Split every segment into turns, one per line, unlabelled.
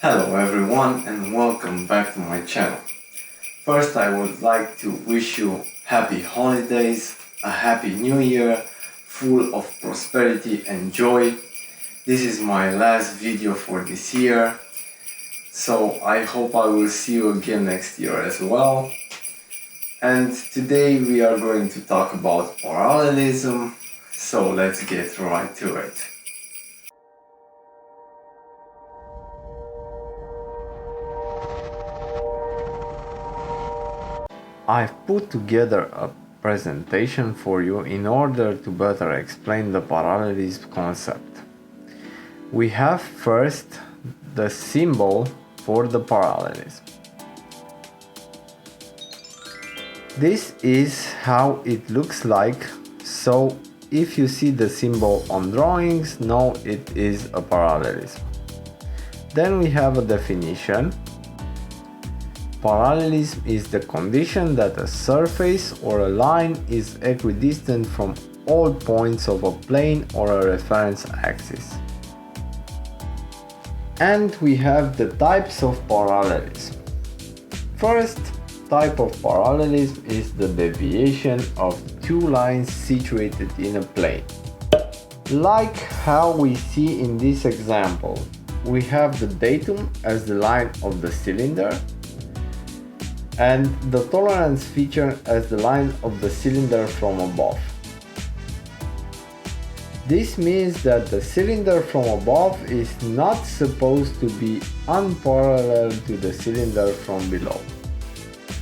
Hello everyone and welcome back to my channel. First, I would like to wish you happy holidays, a happy new year, full of prosperity and joy. This is my last video for this year, so I hope I will see you again next year as well. And today we are going to talk about parallelism, so let's get right to it. I've put together a presentation for you in order to better explain the parallelism concept. We have first the symbol for the parallelism. This is how it looks like, so if you see the symbol on drawings, know it is a parallelism. Then we have a definition. Parallelism is the condition that a surface or a line is equidistant from all points of a plane or a reference axis. And we have the types of parallelism. First type of parallelism is the deviation of two lines situated in a plane. Like how we see in this example, we have the datum as the line of the cylinder and the tolerance feature as the line of the cylinder from above. This means that the cylinder from above is not supposed to be unparalleled to the cylinder from below.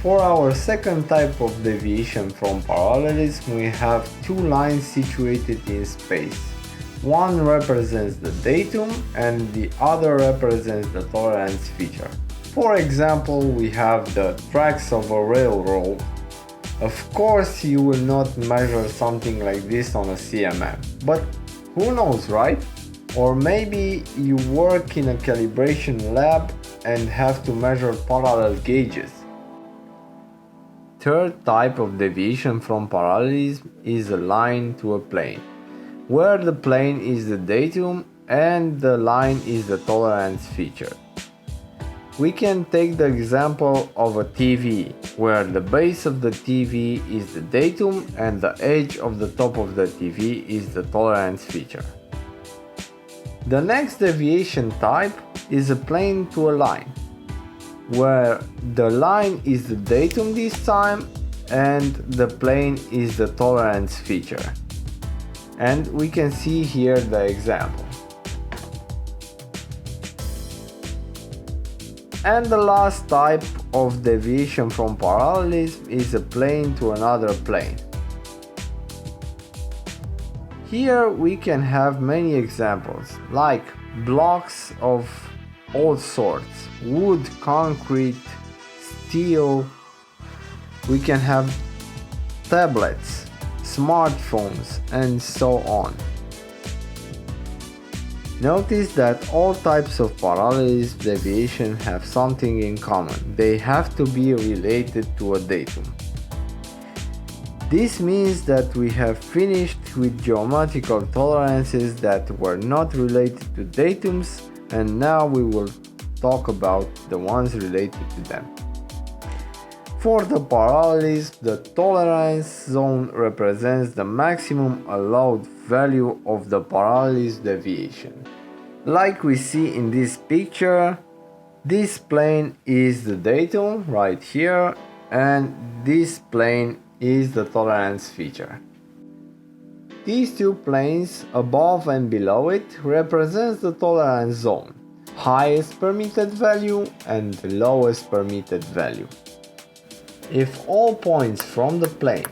For our second type of deviation from parallelism, we have two lines situated in space. One represents the datum and the other represents the tolerance feature. For example, we have the tracks of a railroad. Of course, you will not measure something like this on a CMM, but who knows, right? Or maybe you work in a calibration lab and have to measure parallel gauges. Third type of deviation from parallelism is a line to a plane, where the plane is the datum and the line is the tolerance feature. We can take the example of a TV, where the base of the TV is the datum and the edge of the top of the TV is the tolerance feature. The next deviation type is a plane to a line, where the line is the datum this time and the plane is the tolerance feature. And we can see here the example. And the last type of deviation from parallelism is a plane to another plane. Here we can have many examples, like blocks of all sorts, wood, concrete, steel. We can have tablets, smartphones, and so on. Notice that all types of parallelism deviation have something in common. They have to be related to a datum. This means that we have finished with geometrical tolerances that were not related to datums, and now we will talk about the ones related to them. For the parallelism, the tolerance zone represents the maximum allowed value of the parallelism deviation. Like we see in this picture, this plane is the datum right here, and this plane is the tolerance feature. These two planes above and below it represents the tolerance zone, highest permitted value and lowest permitted value. If all points from the plane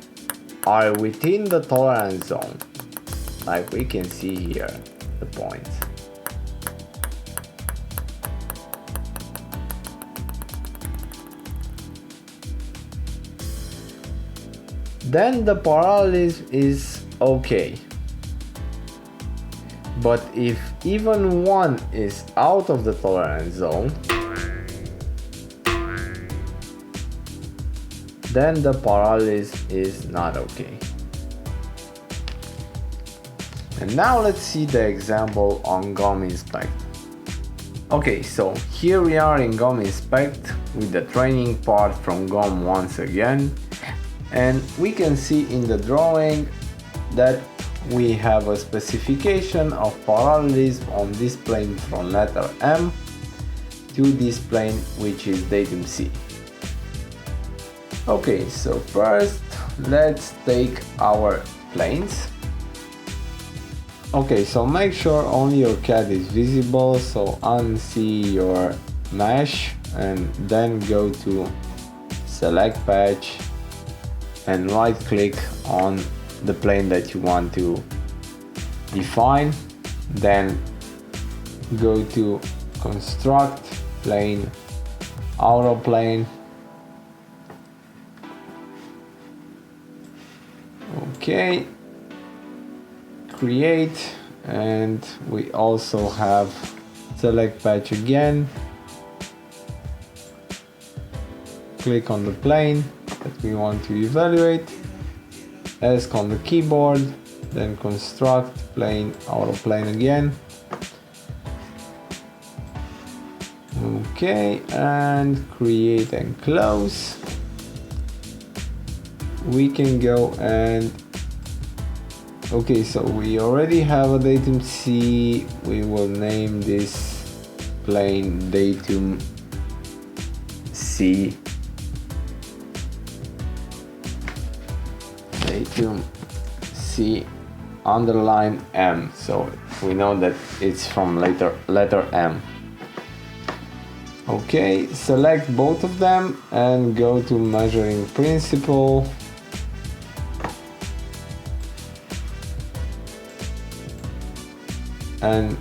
are within the tolerance zone, like we can see here, the points, then the parallelism is okay. But if even one is out of the tolerance zone, then the parallelism is not okay. And now let's see the example on gum inspector. Okay, so here we are in GOM Inspect with the training part from GOM once again, and we can see in the drawing that we have a specification of parallelism on this plane from letter M to this plane, which is datum C. Okay, so first let's take our planes. Okay, so make sure only your CAD is visible, so unsee your mesh and then go to select patch and right click on the plane that you want to define, then go to construct plane, auto plane. Okay, create, and we also have select patch again, click on the plane that we want to evaluate, ask on the keyboard, then construct plane, auto plane again. Okay, and create and close. We can go and okay, so we already have a datum C. We will name this plane datum C. Datum C underline M. So we know that it's from letter M. Okay, select both of them and go to measuring principle. And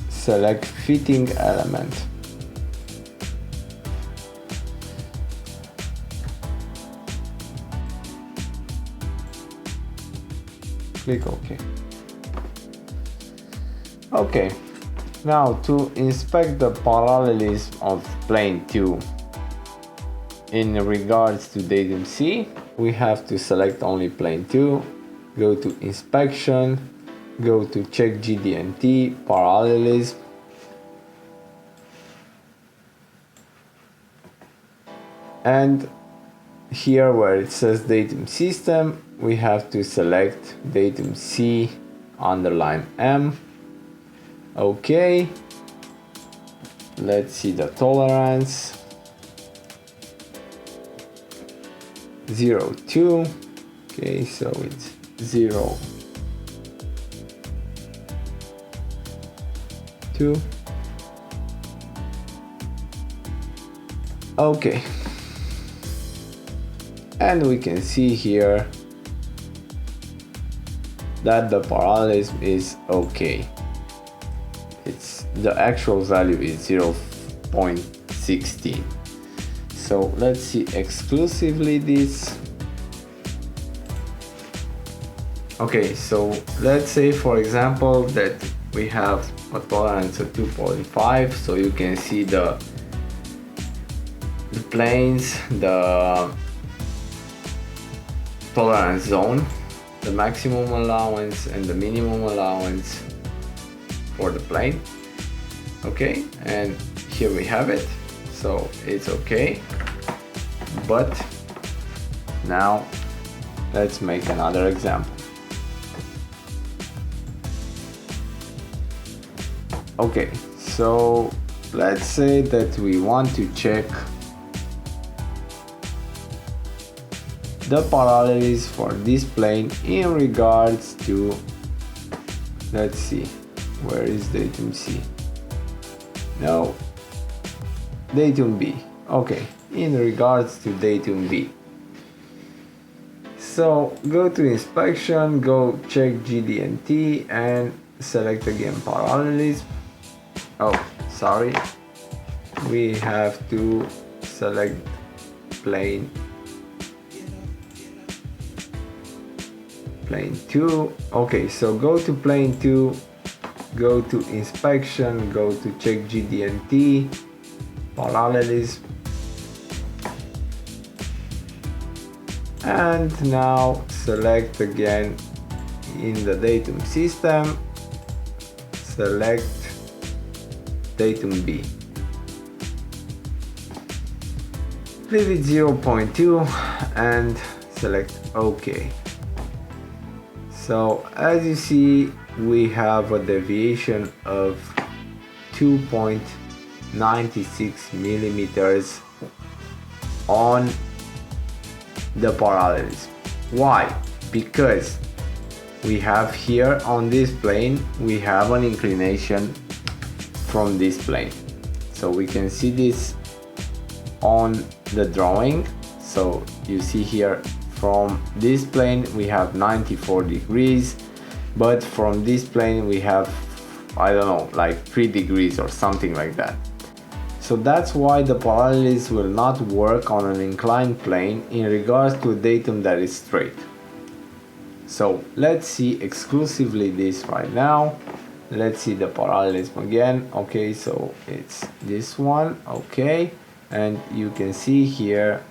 select fitting element. Click OK. Okay, now to inspect the parallelism of plane 2 in regards to datum C, we have to select only plane 2, go to inspection, go to check GD&T, parallelism, and here where it says datum system, we have to select datum C underline M. Okay, let's see the tolerance, 0.2. Okay, so it's 0.2. Okay, and we can see here that the parallelism is okay. The actual value is 0.16. So let's see exclusively this. Okay, so let's say for example that we have a tolerance of 2.5, so you can see the planes, the tolerance zone, the maximum allowance and the minimum allowance for the plane. Okay, and here we have it, so it's okay. But now let's make another example. Okay, so let's say that we want to check the parallelism for this plane in regards to, let's see, where is datum C? No, datum B. Okay, in regards to datum B. So go to inspection, go check GD&T and select again parallelism. Oh, sorry, we have to select plane 2. Okay, so go to plane 2, go to inspection, go to check GD&T, parallelism, and now select again in the datum system, select datum B. Leave it 0.2 and select OK. So as you see, we have a deviation of 2.96 millimeters on the parallelism. Why? Because we have here on this plane, we have an inclination from this plane. So we can see this on the drawing. So you see here from this plane we have 94 degrees, but from this plane we have, I don't know, like 3 degrees or something like that. So that's why the parallelism will not work on an inclined plane in regards to a datum that is straight. So let's see exclusively this right now. Let's see the parallelism again. Okay, so it's this one. Okay, and you can see here,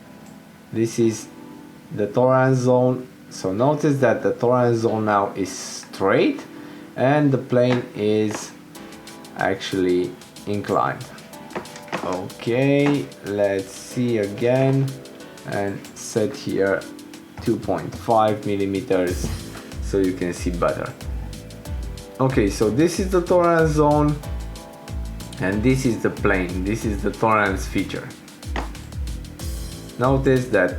this is the tolerance zone. So notice that the tolerance zone now is straight and the plane is actually inclined. Okay, let's see again and set here 2.5 millimeters so you can see better. Okay, so this is the tolerance zone and this is the plane. This is the tolerance feature. Notice that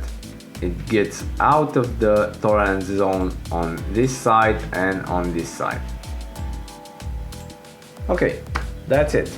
it gets out of the tolerance zone on this side and on this side. Okay, that's it.